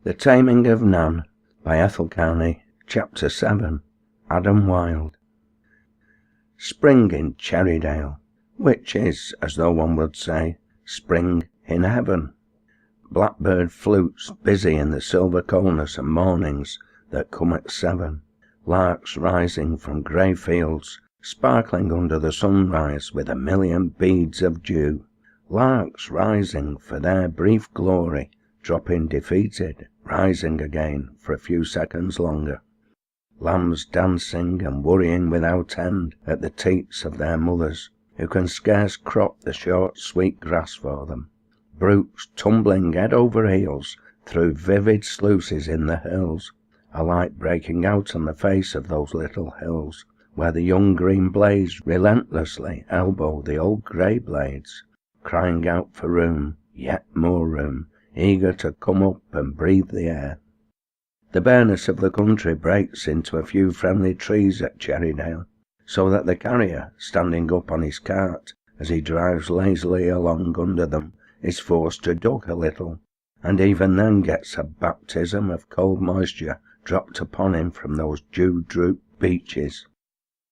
The Taming of Nan by Ethel Carnie, Chapter 7. Adam Wild. Spring in Cherrydale, which is, as though one would say, spring in heaven. Blackbird flutes busy in the silver coldness and mornings that come at 7. Larks rising from grey fields, sparkling under the sunrise with a million beads of dew. Larks rising for their brief glory, dropping defeated, rising again for a few seconds longer. Lambs dancing and worrying without end at the teats of their mothers, who can scarce crop the short sweet grass for them. Brooks tumbling head over heels through vivid sluices in the hills, a light breaking out on the face of those little hills, where the young green blades relentlessly elbow the old grey blades, crying out for room, yet more room, eager to come up and breathe the air. The bareness of the country breaks into a few friendly trees at Cherrydale, so that the carrier, standing up on his cart as he drives lazily along under them, is forced to duck a little, and even then gets a baptism of cold moisture dropped upon him from those dew-drooped beeches.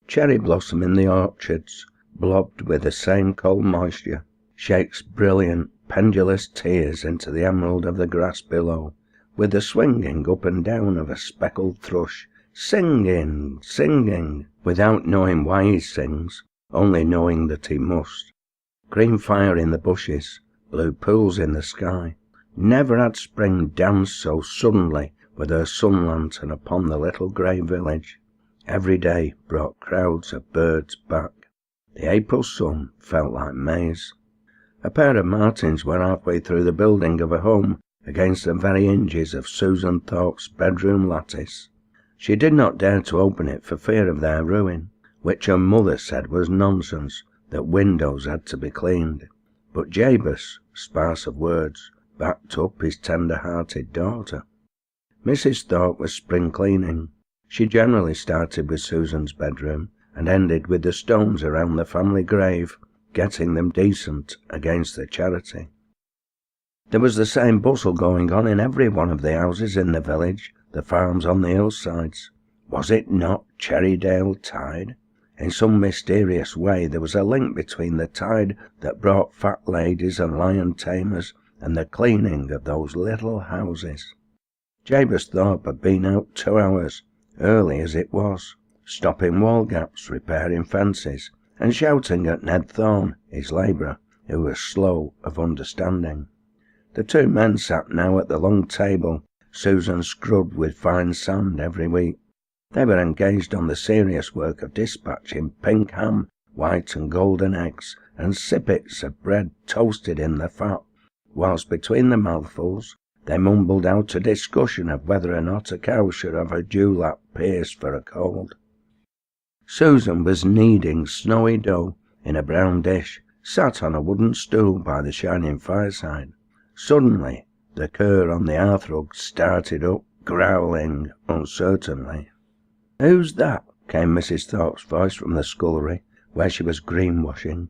Cherry blossom in the orchards, blobbed with the same cold moisture, shakes brilliant, pendulous tears into the emerald of the grass below, with the swinging up and down of a speckled thrush, singing, without knowing why he sings, only knowing that he must. Green fire in the bushes, blue pools in the sky. Never had spring danced so suddenly with her sun lantern upon the little grey village. Every day brought crowds of birds back. The April sun felt like May's. A pair of martins were halfway through the building of a home against the very hinges of Susan Thorpe's bedroom lattice. She did not dare to open it for fear of their ruin, which her mother said was nonsense, that windows had to be cleaned. But Jabez, sparse of words, backed up his tender-hearted daughter. Mrs. Thorpe was spring cleaning. She generally started with Susan's bedroom and ended with the stones around the family grave, getting them decent against the charity. There was the same bustle going on in every one of the houses in the village, the farms on the hillsides. Was it not Cherrydale tide? In some mysterious way there was a link between the tide that brought fat ladies and lion tamers and the cleaning of those little houses. Jabez Thorpe had been out 2 hours, early as it was, stopping wall gaps, repairing fences, and shouting at Ned Thorne, his labourer, who was slow of understanding. The two men sat now at the long table Susan scrubbed with fine sand every week. They were engaged on the serious work of dispatching pink ham, white and golden eggs, and sippets of bread toasted in the fat, whilst between the mouthfuls they mumbled out a discussion of whether or not a cow should have her dewlap pierced for a cold. Susan was kneading snowy dough in a brown dish, sat on a wooden stool by the shining fireside. Suddenly the cur on the hearthrug started up, growling uncertainly. "Who's that?" came Mrs. Thorpe's voice from the scullery, where she was greenwashing.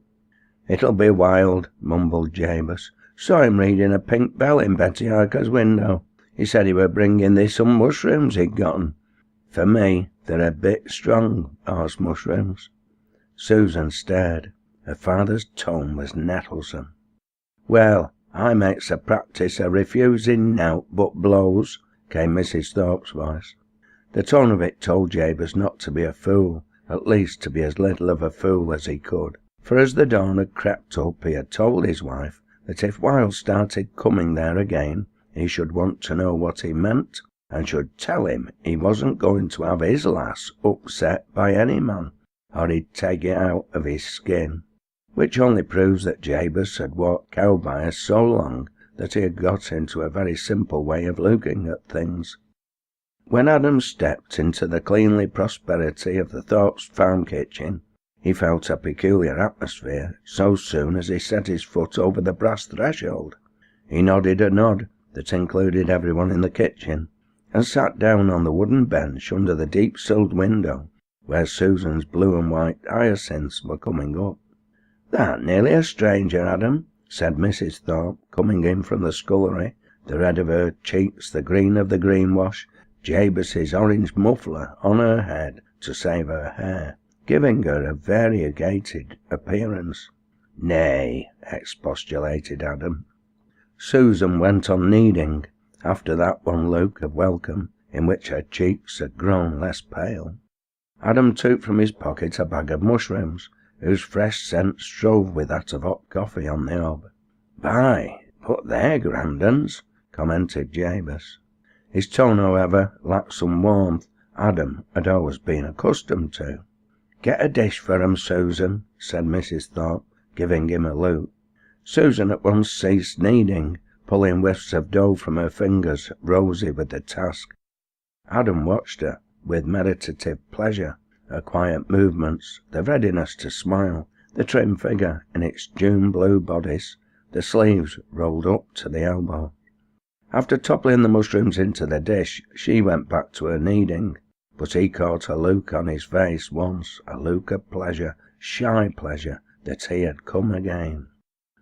"It'll be Wild," mumbled Jabez. "Saw him reading a pink bell in Betty Harker's window. He said he were bringing thee some mushrooms he'd gotten. For me, they're a bit strong, horse mushrooms." Susan stared. Her father's tone was nettlesome. "Well, I makes a practice of refusing nowt but blows," came Mrs. Thorpe's voice. The tone of it told Jabez not to be a fool, at least to be as little of a fool as he could, for as the dawn had crept up he had told his wife that if Wild started coming there again he should want to know what he meant, and should tell him he wasn't going to have his lass upset by any man, or he'd take it out of his skin. Which only proves that Jabez had walked cow buyers so long that he had got into a very simple way of looking at things. When Adam stepped into the cleanly prosperity of the Thorpe's farm kitchen, he felt a peculiar atmosphere so soon as he set his foot over the brass threshold. He nodded a nod that included everyone in the kitchen, and sat down on the wooden bench under the deep-silled window, where Susan's blue and white hyacinths were coming up. "Thou'rt nearly a stranger, Adam," said Mrs. Thorpe, coming in from the scullery, the red of her cheeks, the green of the greenwash, Jabez's orange muffler on her head to save her hair, giving her a variegated appearance. "Nay," expostulated Adam. Susan went on kneading, after that one look of welcome in which her cheeks had grown less pale. Adam took from his pocket a bag of mushrooms, whose fresh scent strove with that of hot coffee on the hob. "By, but they're grand uns," commented Jabez. His tone, however, lacked some warmth Adam had always been accustomed to. "Get a dish for 'em, Susan," said Mrs. Thorpe, giving him a look. Susan at once ceased kneading, pulling whiffs of dough from her fingers, rosy with the task. Adam watched her with meditative pleasure, her quiet movements, the readiness to smile, the trim figure in its June blue bodice, the sleeves rolled up to the elbow. After toppling the mushrooms into the dish, she went back to her kneading, but he caught a look on his face once, a look of pleasure, shy pleasure, that he had come again,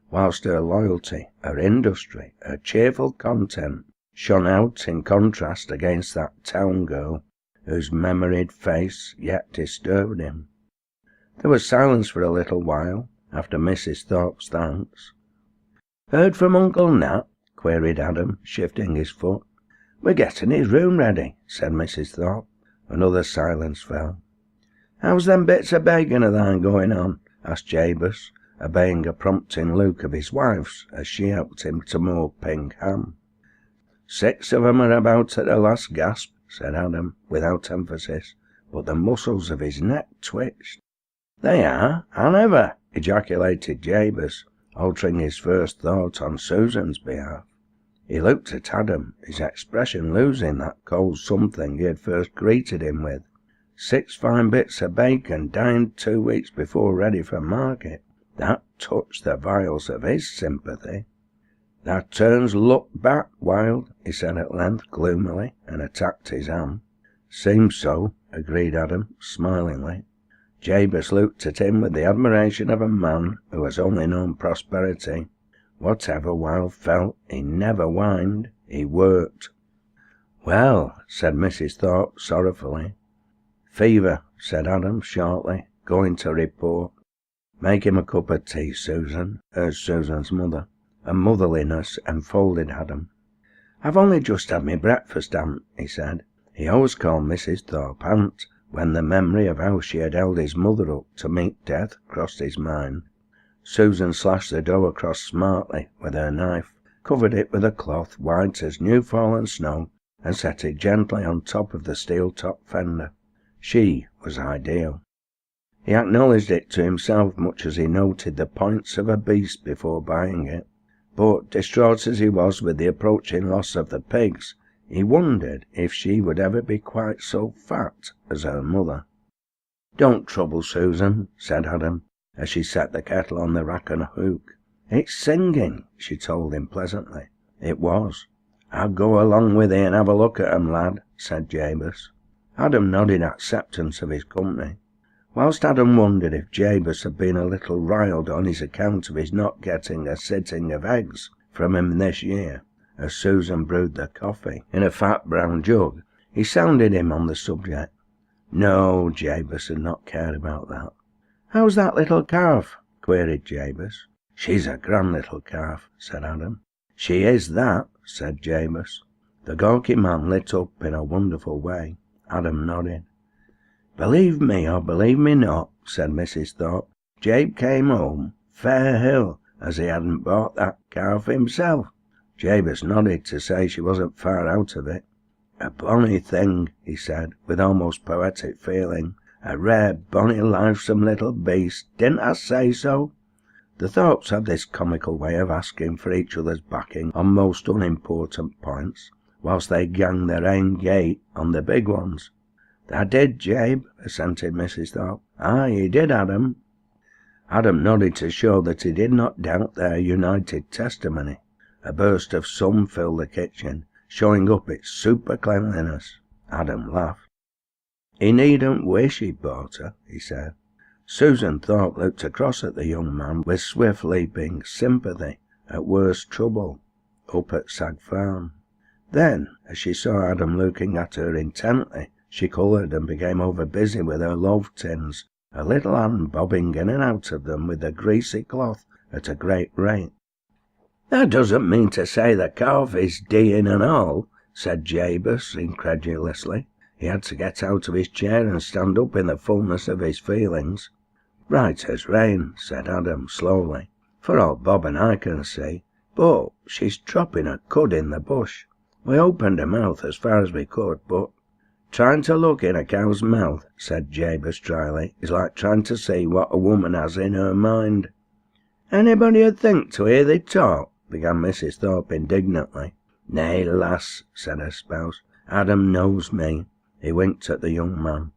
whilst her loyalty, her industry, her cheerful content shone out in contrast against that town girl, whose memoried face yet disturbed him. There was silence for a little while, after Mrs. Thorpe's thanks. "Heard from Uncle Nat?" queried Adam, shifting his foot. "We're getting his room ready," said Mrs. Thorpe. Another silence fell. "How's them bits of bacon of thine going on?" asked Jabez, obeying a prompting look of his wife's as she helped him to more pink ham. "6 of 'em are about at the last gasp," said Adam, without emphasis, but the muscles of his neck twitched. "They are, and ever!" ejaculated Jabez, altering his first thought on Susan's behalf. He looked at Adam, his expression losing that cold something he had first greeted him with. 6 fine bits of bacon dined 2 weeks before ready for market. That touched the vials of his sympathy. "That turns luck back, Wild," he said at length gloomily, and attacked his ham. "Seems so," agreed Adam, smilingly. Jabez looked at him with the admiration of a man who has only known prosperity. Whatever Wild felt, he never whined, he worked. "Well," said Mrs. Thorpe sorrowfully. "Fever," said Adam shortly, going to report. "Make him a cup of tea, Susan," urged Susan's mother. A motherliness enfolded Adam. "I've only just had my breakfast, Aunt," he said. He always called Mrs. Thorpe Aunt when the memory of how she had held his mother up to meet death crossed his mind. Susan slashed the dough across smartly with her knife, covered it with a cloth white as new-fallen snow, and set it gently on top of the steel-top fender. She was ideal. He acknowledged it to himself much as he noted the points of a beast before buying it. But, distraught as he was with the approaching loss of the pigs, he wondered if she would ever be quite so fat as her mother. "Don't trouble, Susan," said Adam, as she set the kettle on the rack and hook. "It's singing," she told him pleasantly. It was. "I'll go along with thee and have a look at 'em, lad," said Jabez. Adam nodded acceptance of his company, whilst Adam wondered if Jabez had been a little riled on his account of his not getting a sitting of eggs from him this year. As Susan brewed the coffee in a fat brown jug, he sounded him on the subject. No, Jabez had not cared about that. "How's that little calf?" queried Jabez. "She's a grand little calf," said Adam. "She is that," said Jabez. The gawky man lit up in a wonderful way. Adam nodded. "Believe me or believe me not," said Mrs. Thorpe, "Jabe came home fair hill as he hadn't bought that calf himself." Jabez nodded to say she wasn't far out of it. "A bonny thing," he said, with almost poetic feeling. "A rare, bonny, livesome little beast. Didn't I say so?" The Thorpes had this comical way of asking for each other's backing on most unimportant points, whilst they ganged their ain gait on the big ones. "Tha did, Jabe," assented Mrs. Thorpe. "Aye, he did, Adam." Adam nodded to show that he did not doubt their united testimony. A burst of sun filled the kitchen, showing up its super-cleanliness. Adam laughed. "He needn't wish he'd bought her," he said. Susan Thorpe looked across at the young man with swift-leaping sympathy, at worst trouble. up at Sag Farm. Then, as she saw Adam looking at her intently, she coloured and became over busy with her loaf tins, her little hand bobbing in and out of them with the greasy cloth at a great rate. "That doesn't mean to say the coffee's deeing and all," said Jabez incredulously. He had to get out of his chair and stand up in the fullness of his feelings. "Right as rain," said Adam slowly, "for all Bob and I can see. But she's dropping a cud in the bush. We opened her mouth as far as we could, but—" "Trying to look in a cow's mouth," said Jabez dryly, "is like trying to see what a woman has in her mind." "Anybody'd think to hear thee talk," began Mrs. Thorpe indignantly. "Nay, lass," said her spouse, "Adam knows me." He winked at the young man.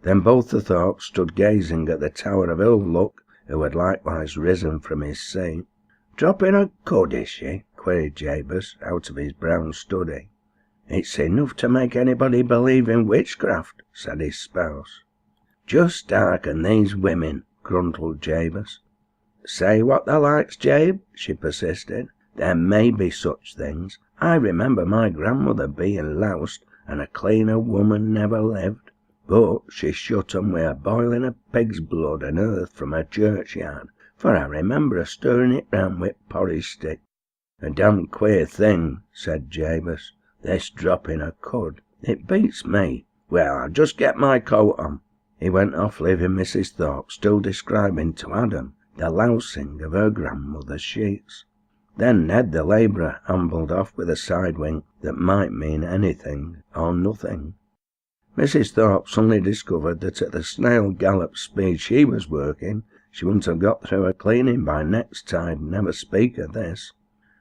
Then both the Thorpes stood gazing at the Tower of Ill Luck, who had likewise risen from his seat. "Dropping a cud, is she?" queried Jabez, out of his brown study. "It's enough to make anybody believe in witchcraft," said his spouse. "Just hearken these women," gruntled Jabez. "Say what thou likes, Jabe," she persisted. "There may be such things. I remember my grandmother being loused, and a cleaner woman never lived. But she shut 'em wi' a boiling of pig's blood and earth from her churchyard, for I remember her stirring it round wi' porridge stick." "A damned queer thing," said Jabez, "this dropping a cud. It beats me. Well, I'll just get my coat on." He went off, leaving Mrs. Thorpe still describing to Adam the lousing of her grandmother's sheets. Then Ned the labourer ambled off with a side wink that might mean anything or nothing. Mrs. Thorpe suddenly discovered that at the snail gallop speed she was working, she wouldn't have got through her cleaning by next tide, never speak of this.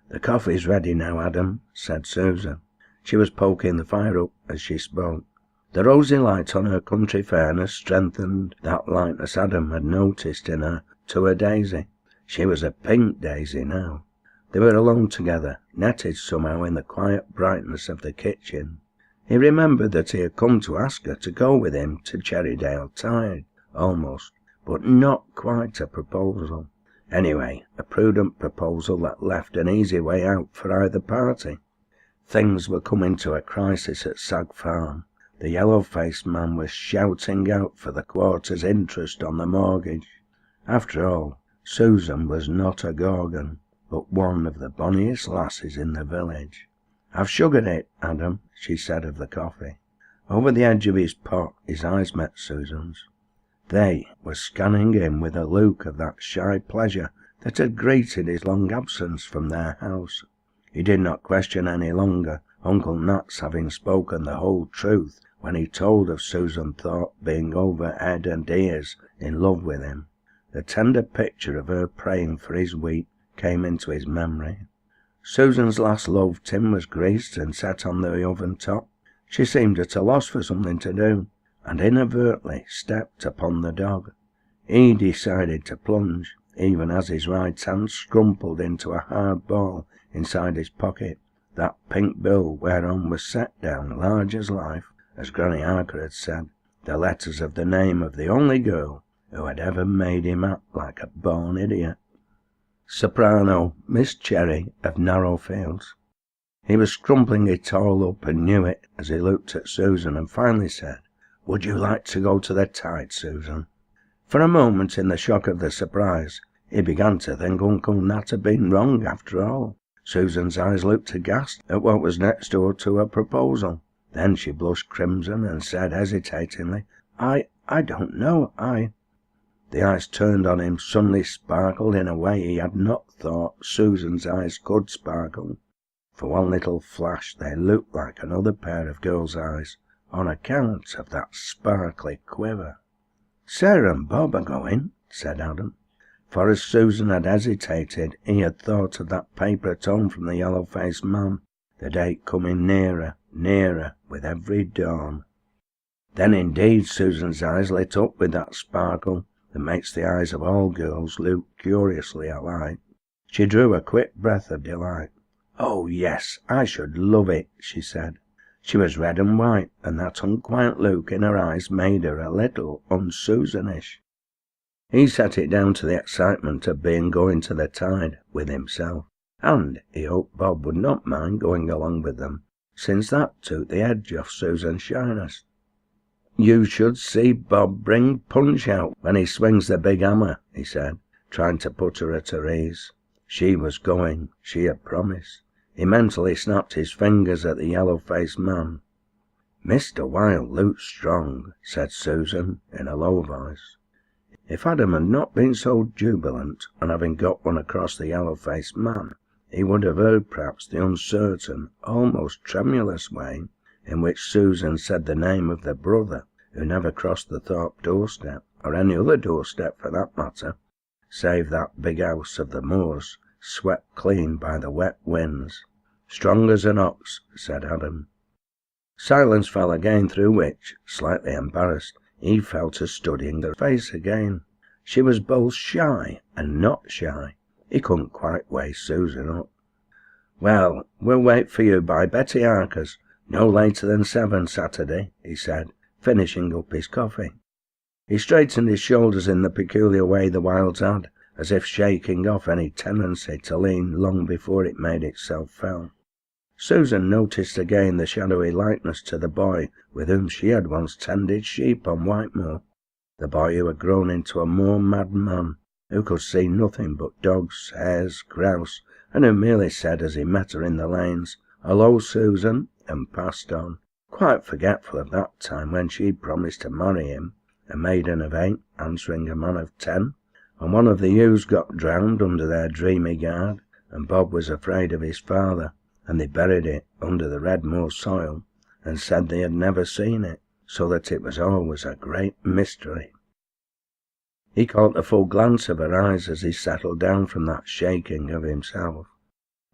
"The coffee's ready now, Adam," said Susan. She was poking the fire up as she spoke. The rosy light on her country fairness strengthened that likeness Adam had noticed in her to her Daisy. She was a pink Daisy now. They were alone together, netted somehow in the quiet brightness of the kitchen. He remembered that he had come to ask her to go with him to Cherrydale Tide, almost, but not quite a proposal. Anyway, a prudent proposal that left an easy way out for either party. Things were coming to a crisis at Sag Farm. The yellow-faced man was shouting out for the quarter's interest on the mortgage. After all, Susan was not a Gorgon, but one of the bonniest lasses in the village. "I've sugared it, Adam," she said of the coffee. Over the edge of his pot his eyes met Susan's. They were scanning him with a look of that shy pleasure that had greeted his long absence from their house. He did not question any longer Uncle Nat's having spoken the whole truth when he told of Susan Thorpe being over head and ears in love with him. The tender picture of her praying for his wheat came into his memory. Susan's last loaf tin was greased and set on the oven top. She seemed at a loss for something to do, and inadvertently stepped upon the dog. He decided to plunge, even as his right hand scrumpled into a hard ball inside his pocket, that pink bill whereon was set down large as life, as Granny Harker had said, the letters of the name of the only girl who had ever made him act like a born idiot. Soprano Miss Cherry of Narrowfields. He was scrumpling it all up and knew it as he looked at Susan and finally said, "Would you like to go to the Tide, Susan?" For a moment, in the shock of the surprise, he began to think Uncle Nat had been wrong after all. Susan's eyes looked aghast at what was next door to a proposal. Then she blushed crimson and said hesitatingly, I don't know, The eyes turned on him suddenly sparkled in a way he had not thought Susan's eyes could sparkle. For one little flash they looked like another pair of girl's eyes, on account of that sparkly quiver. "Sarah and Bob are going," said Adam. For as Susan had hesitated, he had thought of that paper at home from the yellow-faced man, the date coming nearer, nearer with every dawn. Then indeed Susan's eyes lit up with that sparkle that makes the eyes of all girls look curiously alike. She drew a quick breath of delight. "Oh yes, I should love it," she said. She was red and white, and that unquiet look in her eyes made her a little un-Susanish. He set it down to the excitement of being going to the Tide with himself. and he hoped Bob would not mind going along with them, since that took the edge off Susan's shyness. "You should see Bob bring Punch out when he swings the big hammer," he said, trying to put her at her ease. She was going, she had promised. He mentally snapped his fingers at the yellow-faced man. "Mr. Wilde looks strong," said Susan in a low voice. If Adam had not been so jubilant on having got one across the yellow-faced man, he would have heard perhaps the uncertain, almost tremulous way in which Susan said the name of the brother who never crossed the Thorpe doorstep, or any other doorstep for that matter, save that big house of the moors, swept clean by the wet winds. "Strong as an ox," said Adam. Silence fell again, through which, slightly embarrassed, he fell to studying her face again. She was both shy and not shy. He couldn't quite weigh Susan up. "Well, we'll wait for you by Betty Harker's, no later than 7 Saturday," he said, finishing up his coffee. He straightened his shoulders in the peculiar way the Wildes had, as if shaking off any tendency to lean long before it made itself felt. Susan noticed again the shadowy likeness to the boy with whom she had once tended sheep on Whitemoor, the boy who had grown into a moor-mad man, who could see nothing but dogs, hares, grouse, and who merely said as he met her in the lanes, "Hello, Susan," and passed on, quite forgetful of that time when she promised to marry him, a maiden of 8 answering a man of 10, and one of the ewes got drowned under their dreamy guard, and Bob was afraid of his father, and they buried it under the Redmoor soil, and said they had never seen it, so that it was always a great mystery. He caught the full glance of her eyes as he settled down from that shaking of himself.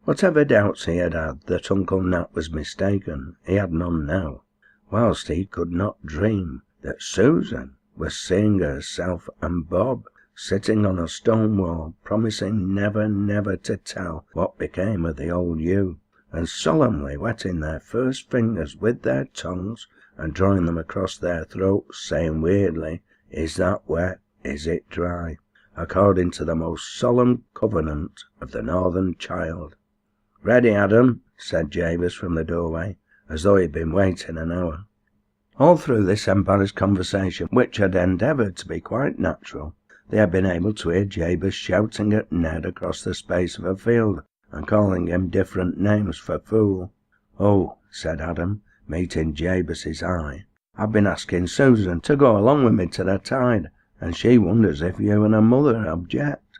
Whatever doubts he had had that Uncle Nat was mistaken, he had none now, whilst he could not dream that Susan was seeing herself and Bob sitting on a stone wall, promising never, never to tell what became of the old ewe, and solemnly wetting their first fingers with their tongues and drawing them across their throats, saying weirdly, "Is that wet? Is it dry?" according to the most solemn covenant of the northern child. "Ready, Adam," said Jabez from the doorway, as though he had been waiting an hour. All through this embarrassed conversation, which had endeavoured to be quite natural, they had been able to hear Jabez shouting at Ned across the space of a field, and calling him different names for fool. "Oh," said Adam, meeting Jabez's eye, "I've been asking Susan to go along with me to the tide, and she wonders if you and her mother object."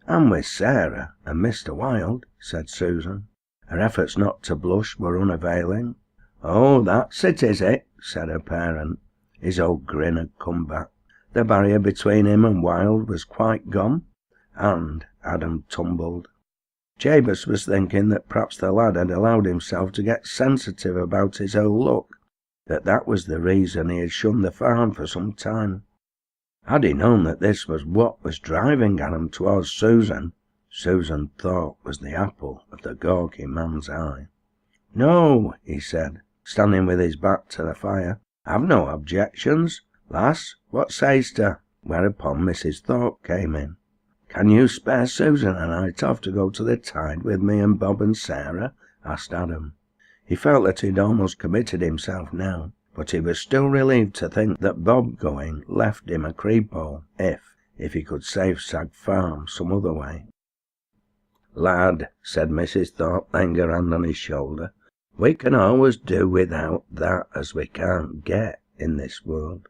"I'm with Sarah and Mr. Wilde," said Susan. Her efforts not to blush were unavailing. "Oh, that's it, is it?" said her parent. His old grin had come back. The barrier between him and Wilde was quite gone, and Adam tumbled. Jabez was thinking that perhaps the lad had allowed himself to get sensitive about his ill luck, that was the reason he had shunned the farm for some time. Had he known that this was what was driving Adam towards Susan, Susan thought was the apple of the gawky man's eye. "No," he said, standing with his back to the fire, "I've no objections. Lass, what says to—" Whereupon Mrs. Thorpe came in. "Can you spare Susan a night off to go to the tide with me and Bob and Sarah?" asked Adam. He felt that he had almost committed himself now, but he was still relieved to think that Bob going left him a creephole, if he could save Sag Farm some other way. "Lad," said Mrs. Thorpe, laying her hand on his shoulder, "we can always do without that as we can't get in this world."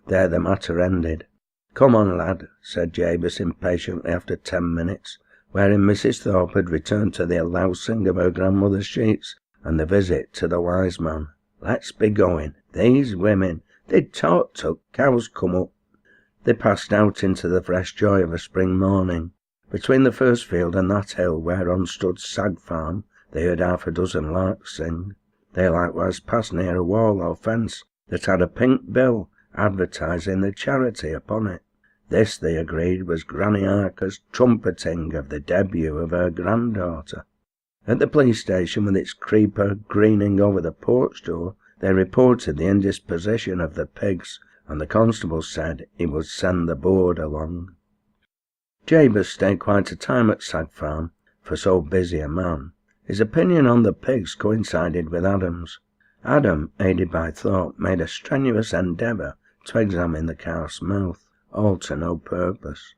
There the matter ended. "Come on, lad," said Jabez impatiently after 10 minutes, wherein Mrs. Thorpe had returned to the lousing of her grandmother's sheets and the visit to the wise man. "Let's be going. These women, they'd talk till cows come up." They passed out into the fresh joy of a spring morning. Between the first field and that hill whereon stood Sag Farm, they heard half a dozen larks sing. They likewise passed near a wall or fence that had a pink bill advertising the charity upon it. This, they agreed, was Granny Harker's trumpeting of the debut of her granddaughter. At the police station, with its creeper greening over the porch door, they reported the indisposition of the pigs, and the constable said he would send the board along. Jabez stayed quite a time at Sag Farm, for so busy a man. His opinion on the pigs coincided with Adam's. Adam, aided by thought, made a strenuous endeavour to examine the calf's mouth, all to no purpose.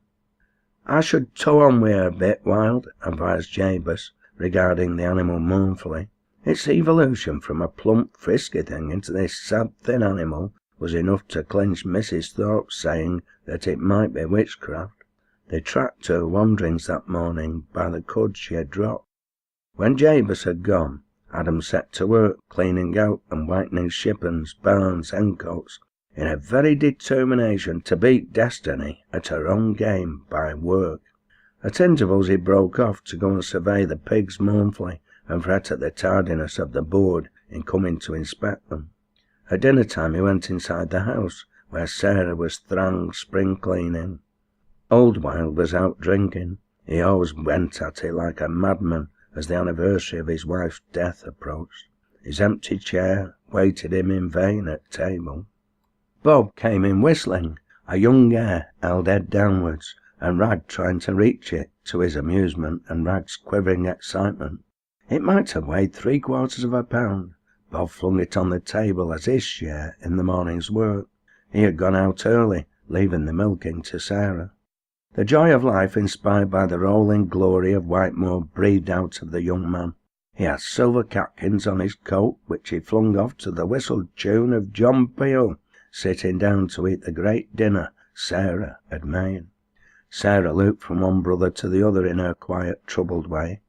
"I should tow on wi' her a bit, Wild," advised Jabez, regarding the animal mournfully. Its evolution from a plump, frisky thing into this sad, thin animal was enough to clinch Mrs. Thorpe's saying that it might be witchcraft. They tracked her wanderings that morning by the cud she had dropped. When Jabez had gone, Adam set to work cleaning out and whitening shippons, barns, hencotes, in a very determination to beat Destiny at her own game by work. At intervals he broke off to go and survey the pigs mournfully and fret at the tardiness of the board in coming to inspect them. At dinner time he went inside the house, where Sarah was thrang spring cleaning. Old Wild was out drinking. He always went at it like a madman as the anniversary of his wife's death approached. His empty chair waited him in vain at table. Bob came in whistling, a young hare held head downwards, and Rag trying to reach it, to his amusement and Rag's quivering excitement. It might have weighed 3/4 of a pound. Bob flung it on the table as his share in the morning's work. He had gone out early, leaving the milking to Sarah. The joy of life inspired by the rolling glory of Whitemoor breathed out of the young man. He had silver catkins on his coat, which he flung off to the whistled tune of John Peel, sitting down to eat the great dinner Sarah had made. Sarah looked from one brother to the other in her quiet, troubled way.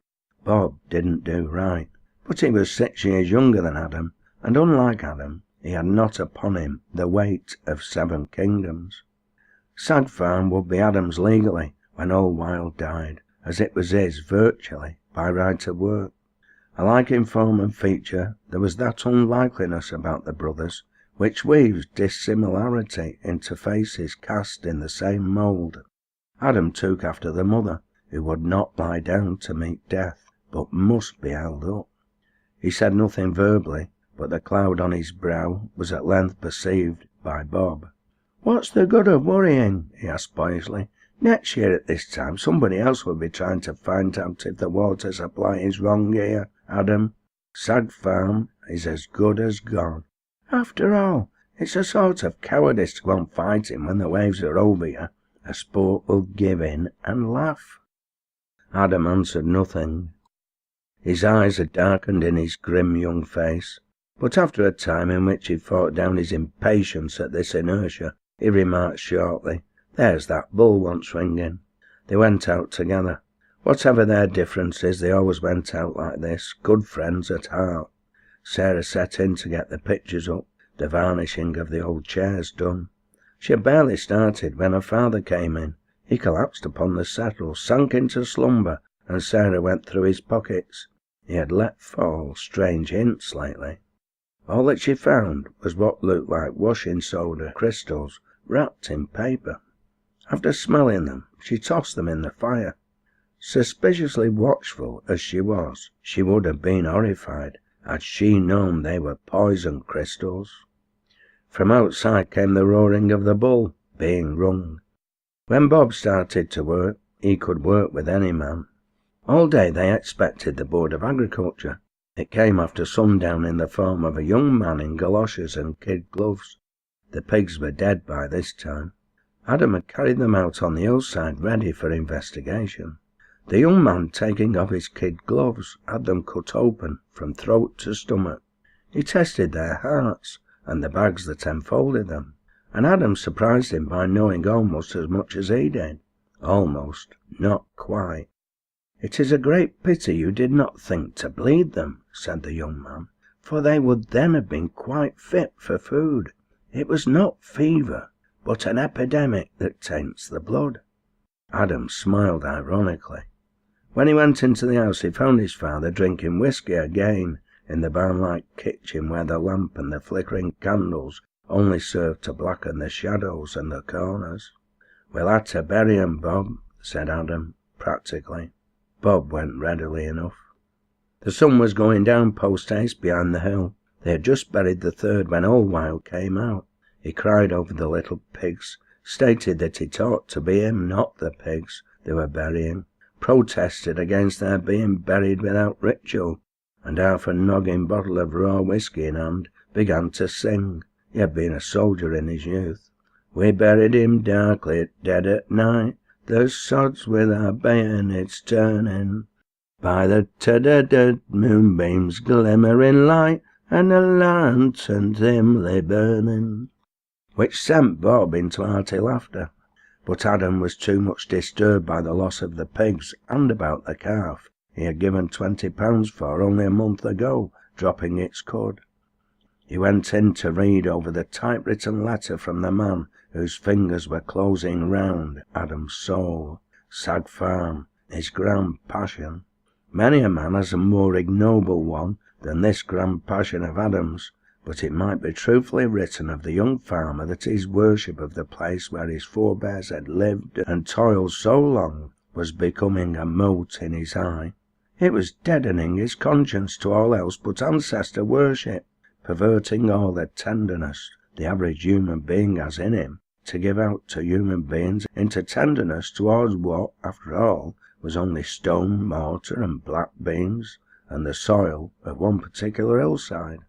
Bob didn't do right, but he was 6 years younger than Adam, and unlike Adam, he had not upon him the weight of 7 kingdoms. Sad Farm would be Adam's legally when old Wild died, as it was his virtually by right of work. Alike in form and feature, there was that unlikeliness about the brothers which weaves dissimilarity into faces cast in the same mould. Adam took after the mother, who would not lie down to meet death, but must be held up. He said nothing verbally, but the cloud on his brow was at length perceived by Bob. "What's the good of worrying?" he asked boyishly. "Next year at this time somebody else will be trying to find out if the water supply is wrong here, Adam. Sag Farm is as good as gone. After all, it's a sort of cowardice to go on fighting when the waves are over you. A sport will give in and laugh." Adam answered nothing. His eyes had darkened in his grim young face, but after a time in which he fought down his impatience at this inertia, he remarked shortly, "There's that bull wants ringing." They went out together. Whatever their differences, they always went out like this, good friends at heart. Sarah set in to get the pictures up, the varnishing of the old chairs done. She had barely started when her father came in. He collapsed upon the settle, sank into slumber, and Sarah went through his pockets. He had let fall strange hints lately. All that she found was what looked like washing soda crystals wrapped in paper. After smelling them, she tossed them in the fire. Suspiciously watchful as she was, she would have been horrified had she known they were poison crystals. From outside came the roaring of the bull being rung. When Bob started to work, he could work with any man. All day they expected the Board of Agriculture. It came after sundown in the form of a young man in galoshes and kid gloves. The pigs were dead by this time. Adam had carried them out on the hillside ready for investigation. The young man, taking off his kid gloves, had them cut open from throat to stomach. He tested their hearts and the bags that enfolded them, and Adam surprised him by knowing almost as much as he did. Almost, not quite. "It is a great pity you did not think to bleed them," said the young man, "for they would then have been quite fit for food. It was not fever, but an epidemic that taints the blood." Adam smiled ironically. When he went into the house, he found his father drinking whisky again in the barn-like kitchen, where the lamp and the flickering candles only served to blacken the shadows and the corners. "We'll have to bury 'em, Bob," said Adam, practically. Bob went readily enough. The sun was going down post-haste behind the hill. They had just buried the third when old Wild came out. He cried over the little pigs, stated that it ought to be him, not the pigs, they were burying, protested against their being buried without ritual, and half a noggin bottle of raw whiskey in hand, began to sing. He had been a soldier in his youth. We buried him darkly, dead at night, the sods with our bayonets turning, by the dead moonbeams glimmering light, and the lantern dimly burning, which sent Bob into hearty laughter. But Adam was too much disturbed by the loss of the pigs and about the calf he had given £20 for only a month ago, dropping its cud. He went in to read over the typewritten letter from the man whose fingers were closing round Adam's soul. Sag Farm, his grand passion. Many a man has a more ignoble one than this grand passion of Adam's, but it might be truthfully written of the young farmer that his worship of the place where his forebears had lived and toiled so long was becoming a mote in his eye. It was deadening his conscience to all else but ancestor worship, perverting all the tenderness the average human being has in him to give out to human beings into tenderness towards what, after all, was only stone, mortar, and black beans, and the soil of one particular hillside.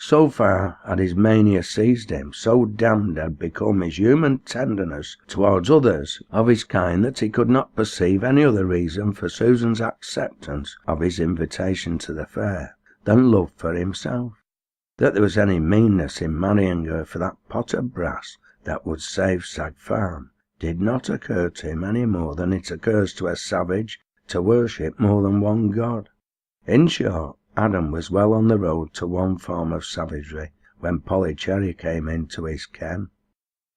So far had his mania seized him, so damned had become his human tenderness towards others of his kind, that he could not perceive any other reason for Susan's acceptance of his invitation to the fair than love for himself. That there was any meanness in marrying her for that pot of brass that would save Sag Farm did not occur to him any more than it occurs to a savage to worship more than one god. In short, Adam was well on the road to one form of savagery when Polly Cherry came into his ken.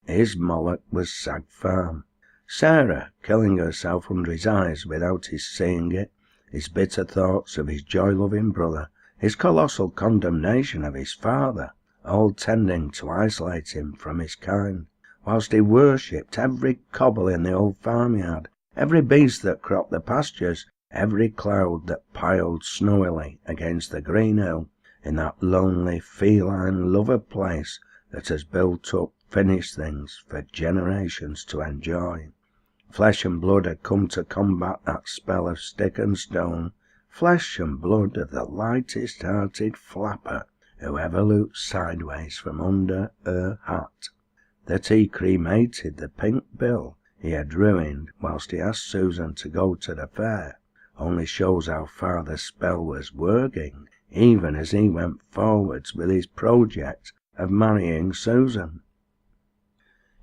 His Malc was Sag Farm. Sarah killing herself under his eyes without his seeing it, his bitter thoughts of his joy-loving brother, his colossal condemnation of his father, all tending to isolate him from his kind, whilst he worshipped every cobble in the old farmyard, every beast that cropped the pastures, every cloud that piled snowily against the green hill, in that lonely feline love place that has built up finished things for generations to enjoy. Flesh and blood had come to combat that spell of stick and stone, flesh and blood of the lightest-hearted flapper who ever looked sideways from under her hat. That he cremated the pink bill he had ruined whilst he asked Susan to go to the fair only shows how far the spell was working, even as he went forwards with his project of marrying Susan.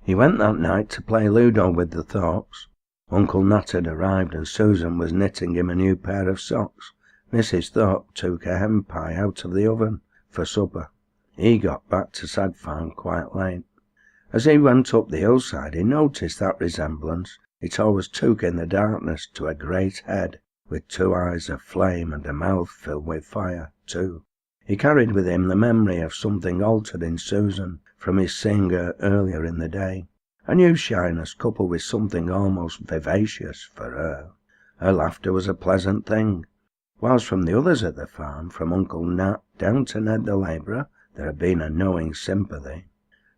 He went that night to play Ludo with the Thorpes. Uncle Nat had arrived and Susan was knitting him a new pair of socks. Mrs. Thorpe took a hen pie out of the oven for supper. He got back to Sag Farm quite late. As he went up the hillside he noticed that resemblance it always took in the darkness to a great head with two eyes of flame and a mouth filled with fire, too. He carried with him the memory of something altered in Susan from his seeing her earlier in the day, a new shyness coupled with something almost vivacious for her. Her laughter was a pleasant thing, whilst from the others at the farm, from Uncle Nat down to Ned the labourer, there had been a knowing sympathy.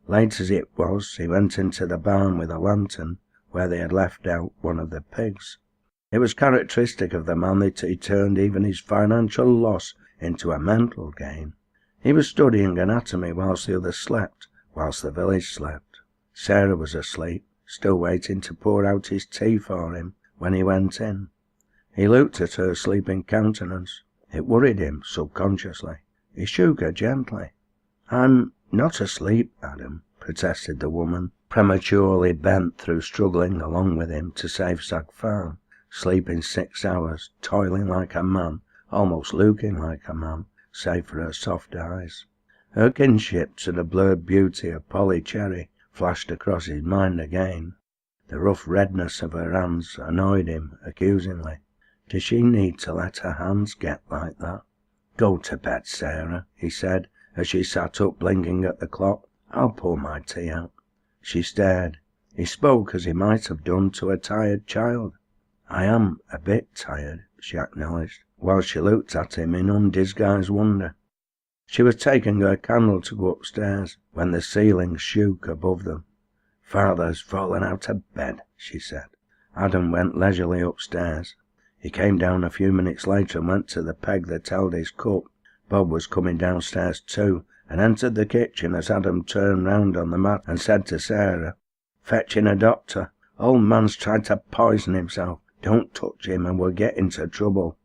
Late as it was, he went into the barn with a lantern, where they had left out one of the pigs. It was characteristic of the man that he turned even his financial loss into a mental gain. He was studying anatomy whilst the others slept, whilst the village slept. Sarah was asleep, still waiting to pour out his tea for him when he went in. He looked at her sleeping countenance. It worried him subconsciously. He shook her gently. "I'm not asleep, Adam," protested the woman, prematurely bent through struggling along with him to save Sag Farm, sleeping 6 hours, toiling like a man, almost looking like a man, save for her soft eyes. Her kinship to the blurred beauty of Polly Cherry flashed across his mind again. The rough redness of her hands annoyed him accusingly. Did she need to let her hands get like that? "Go to bed, Sarah," he said, as she sat up blinking at the clock. "I'll pour my tea out." She stared. He spoke as he might have done to a tired child. "I am a bit tired," she acknowledged, while she looked at him in undisguised wonder. She was taking her candle to go upstairs, when the ceiling shook above them. "Father's fallen out of bed," she said. Adam went leisurely upstairs. He came down a few minutes later and went to the peg that held his cup. Bob was coming downstairs too, and entered the kitchen as Adam turned round on the mat and said to Sarah, "Fetching a doctor. Old man's tried to poison himself. Don't touch him and we'll get into trouble."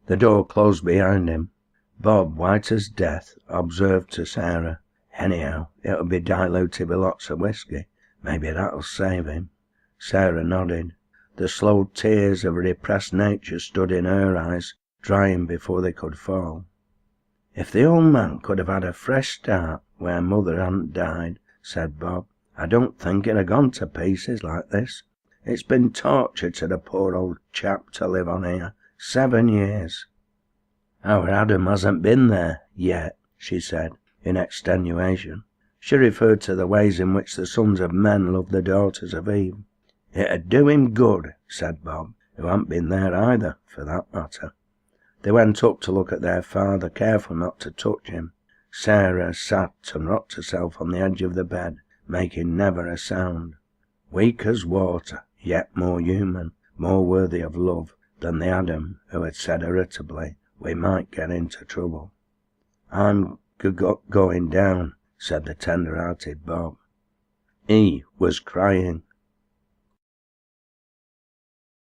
The door closed behind him. Bob, white as death, observed to Sarah, "Anyhow, it'll be diluted with lots of whiskey. Maybe that'll save him." Sarah nodded. The slow tears of a repressed nature stood in her eyes, drying before they could fall. "If the old man could have had a fresh start where mother hadn't died," said Bob, "I don't think it'd have gone to pieces like this. It's been torture to the poor old chap to live on here. 7 years. "Our Adam hasn't been there yet," she said, in extenuation. She referred to the ways in which the sons of men love the daughters of Eve. "It'd do him good," said Bob, who hadn't been there either, for that matter. They went up to look at their father, careful not to touch him. Sarah sat and rocked herself on the edge of the bed, making never a sound. Weak as water, yet more human, more worthy of love than the Adam who had said irritably, "We might get into trouble." "I'm going down," said the tender-hearted Bob. He was crying.